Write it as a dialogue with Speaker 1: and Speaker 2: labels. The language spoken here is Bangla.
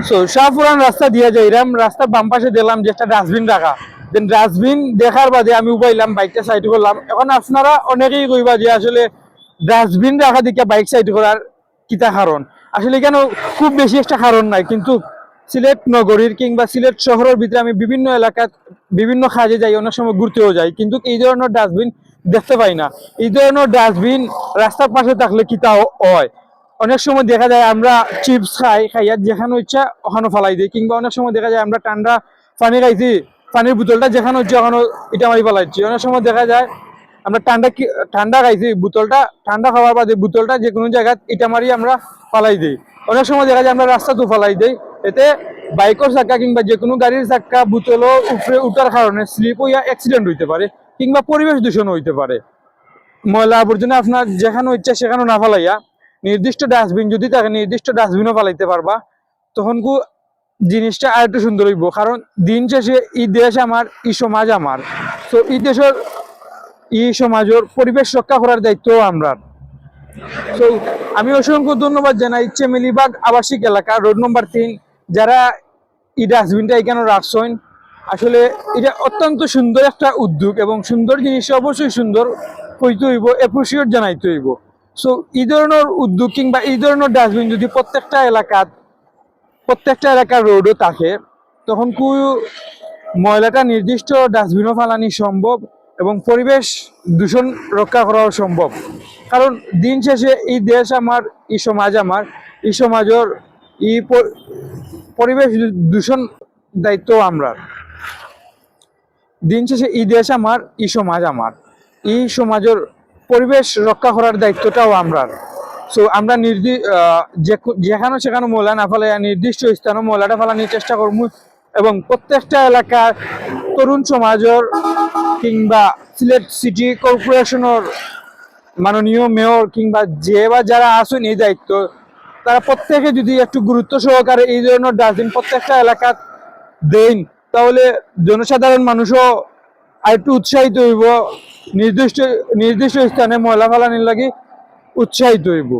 Speaker 1: শাহপুরান রাস্তা দিয়ে যাইলাম, রাস্তার বাম পাশে দেখলাম যে একটা ডাস্টবিন রাখা। দেন ডাস্টবিন দেখার বাদে আমি উবাইলাম, বাইকটা সাইড করলাম। এখন আপনারা অনেকেই কইবা যে আসলে ডাস্টবিন রাখা দিকে বাইক সাইড করার কিতা কারণ। আসলে কেন, খুব বেশি একটা কারণ নাই, কিন্তু সিলেট নগরীর কিংবা সিলেট শহরের ভিতরে আমি বিভিন্ন এলাকায় বিভিন্ন কাজে যাই, অনেক সময় ঘুরতেও যাই, কিন্তু এই ধরনের ডাস্টবিন দেখতে পাই না। এই ধরনের ডাস্টবিন রাস্তার পাশে থাকলে কিতা হয়, অনেক সময় দেখা যায় আমরা চিপস খাইয়া যেখানে ইচ্ছা ওখানে ফালাই দিই, কিংবা অনেক সময় দেখা যায় আমরা ঠান্ডা পানি খাইছি, পানির বোতলটা যেখানে হচ্ছে ওখানে এটা মারি ফালাইছি। অনেক সময় দেখা যায় আমরা ঠান্ডা খাইছি, বোতলটা ঠান্ডা খাওয়ার বাদে বোতলটা যে কোনো জায়গায় এটা মারি আমরা ফালাই দিই। অনেক সময় দেখা যায় আমরা রাস্তাতেও ফালাই দিই। এতে বাইকের চাক্কা কিংবা যে কোনো গাড়ির চাক্কা বোতলও উপরে উঠার কারণে স্লিপ হইয়া অ্যাক্সিডেন্ট হইতে পারে, কিংবা পরিবেশ দূষণ হইতে পারে। ময়লা আবর্জনা আপনার যেখানে ইচ্ছা সেখানে না ফালাইয়া নির্দিষ্ট ডাস্টবিন যদি থাকে, নির্দিষ্ট ডাস্টবিনও ফালাইতে পারবা, তখন জিনিসটা আর একটু সুন্দর হইব। কারণ দিন শেষে এই দেশ আমার, এই সমাজ আমার। তো এই দেশের, এই সমাজের পরিবেশ রক্ষা করার দায়িত্ব আমরা। তো আমি অসংখ্য ধন্যবাদ জানাই চেমেলিবাগ আবাসিক এলাকা রোড নম্বর 3, যারা এই ডাস্টবিনটা এখানে রাখছেন। আসলে এটা অত্যন্ত সুন্দর একটা উদ্যোগ, এবং সুন্দর জিনিস অবশ্যই সুন্দর হইতে হইব, অ্যাপ্রিসিয়েট জানাইতে হইব। সো এই ধরনের উদ্যোগ কিংবা এই ধরনের ডাস্টবিন যদি প্রত্যেকটা এলাকার রোডও থাকে, তখন ময়লাটা নির্দিষ্ট ডাস্টবিনও ফালানি সম্ভব, এবং পরিবেশ দূষণ রক্ষা করাও সম্ভব। কারণ দিন শেষে এই দেশ আমার, এই সমাজ আমার, এই সমাজের এই পরিবেশ দূষণ দায়িত্ব আমরা। দিন শেষে এই দেশ আমার, এই সমাজ আমার, এই সমাজের পরিবেশ রক্ষা করার দায়িত্বটাও আমরা। সো আমরা যেখানে সেখানে ময়লা না ফেলে নির্দিষ্ট স্থানে ময়লাটা ফেলানোর চেষ্টা করবো, এবং প্রত্যেকটা এলাকার তরুণ সমাজের কিংবা সিলেট সিটি কর্পোরেশনের মাননীয় মেয়র কিংবা যারা আছেন এই দায়িত্ব, তারা প্রত্যেকে যদি একটু গুরুত্ব সহকারে এই ধরনের ডাস্টবিন প্রত্যেকটা এলাকা দেন, তাহলে জনসাধারণ মানুষও আর একটু উৎসাহিত হইব, নির্দিষ্ট নির্দিষ্ট স্থানে ময়লা ফেলানির লাগে উৎসাহিত হইব।